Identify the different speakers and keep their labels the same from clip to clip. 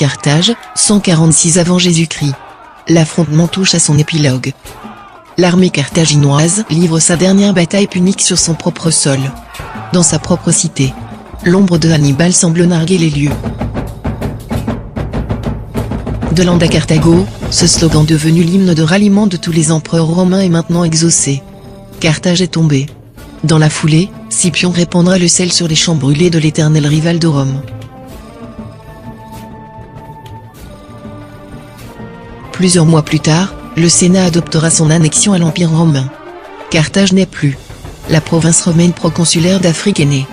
Speaker 1: Carthage, 146 avant Jésus-Christ. L'affrontement touche à son épilogue. L'armée carthaginoise livre sa dernière bataille punique sur son propre sol. Dans sa propre cité, l'ombre de Hannibal semble narguer les lieux. De Landa Carthago, ce slogan devenu l'hymne de ralliement de tous les empereurs romains est maintenant exaucé. Carthage est tombée. Dans la foulée, Scipion répandra le sel sur les champs brûlés de l'éternel rival de Rome. Plusieurs mois plus tard, le Sénat adoptera son annexion à l'Empire romain. Carthage n'est plus. La province romaine proconsulaire d'Afrique est née.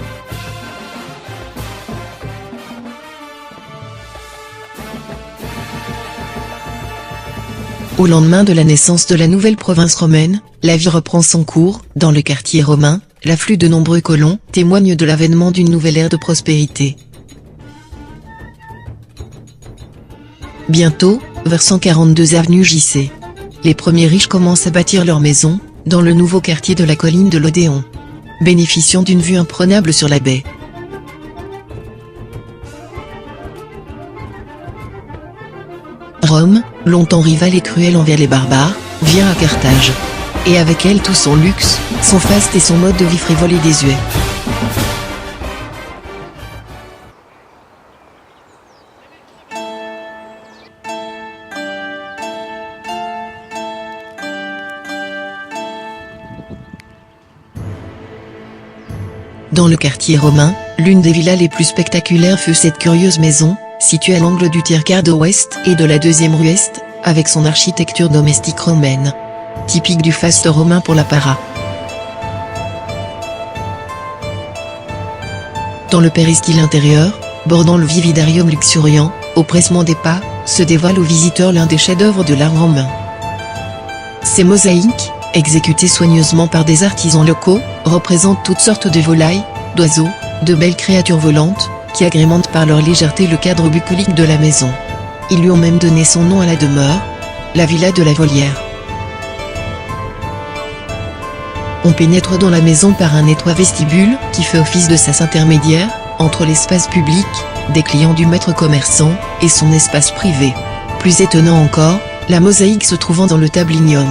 Speaker 1: Au lendemain de la naissance de la nouvelle province romaine, la vie reprend son cours. Dans le quartier romain, l'afflux de nombreux colons témoigne de l'avènement d'une nouvelle ère de prospérité. Bientôt, vers 142 avenue JC, les premiers riches commencent à bâtir leurs maisons, dans le nouveau quartier de la colline de l'Odéon, bénéficiant d'une vue imprenable sur la baie. Rome, longtemps rivale et cruelle envers les barbares, vient à Carthage. Et avec elle tout son luxe, son faste et son mode de vie frivole et désuet. Dans le quartier romain, l'une des villas les plus spectaculaires fut cette curieuse maison, située à l'angle du Tiercardo ouest et de la deuxième rue est, avec son architecture domestique romaine, typique du faste romain pour la para. Dans le péristyle intérieur, bordant le vividarium luxuriant, au pressement des pas, se dévoile aux visiteurs l'un des chefs-d'œuvre de l'art romain. Ces mosaïques, exécutées soigneusement par des artisans locaux, représentent toutes sortes de volailles, d'oiseaux, de belles créatures volantes, qui agrémentent par leur légèreté le cadre bucolique de la maison. Ils lui ont même donné son nom à la demeure, la villa de la Volière. On pénètre dans la maison par un étroit vestibule qui fait office de sas intermédiaire entre l'espace public, des clients du maître commerçant, et son espace privé. Plus étonnant encore, la mosaïque se trouvant dans le tablinium.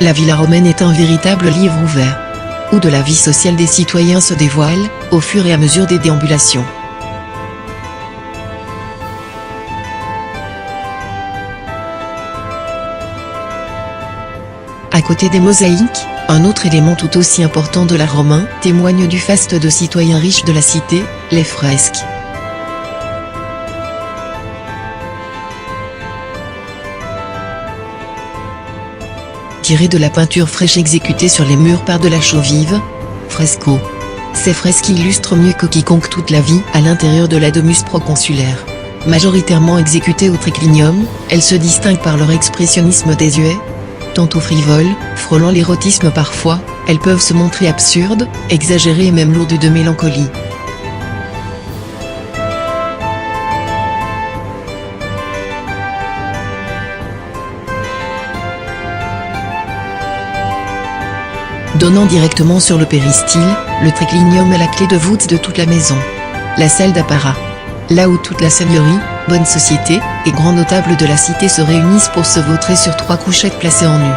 Speaker 1: La villa romaine est un véritable livre ouvert, où de la vie sociale des citoyens se dévoile, au fur et à mesure des déambulations. À côté des mosaïques, un autre élément tout aussi important de l'art romain témoigne du faste de citoyens riches de la cité, les fresques. Tirées de la peinture fraîche exécutée sur les murs par de la chaux vive, fresco. Ces fresques illustrent mieux que quiconque toute la vie à l'intérieur de la domus proconsulaire. Majoritairement exécutées au triclinium, elles se distinguent par leur expressionnisme désuet. Tantôt frivoles, frôlant l'érotisme parfois, elles peuvent se montrer absurdes, exagérées et même lourdes de mélancolie. Donnant directement sur le péristyle, le triclinium est la clé de voûte de toute la maison. La salle d'apparat. Là où toute la seigneurie, bonne société, et grands notables de la cité se réunissent pour se vautrer sur 3 couchettes placées en nu.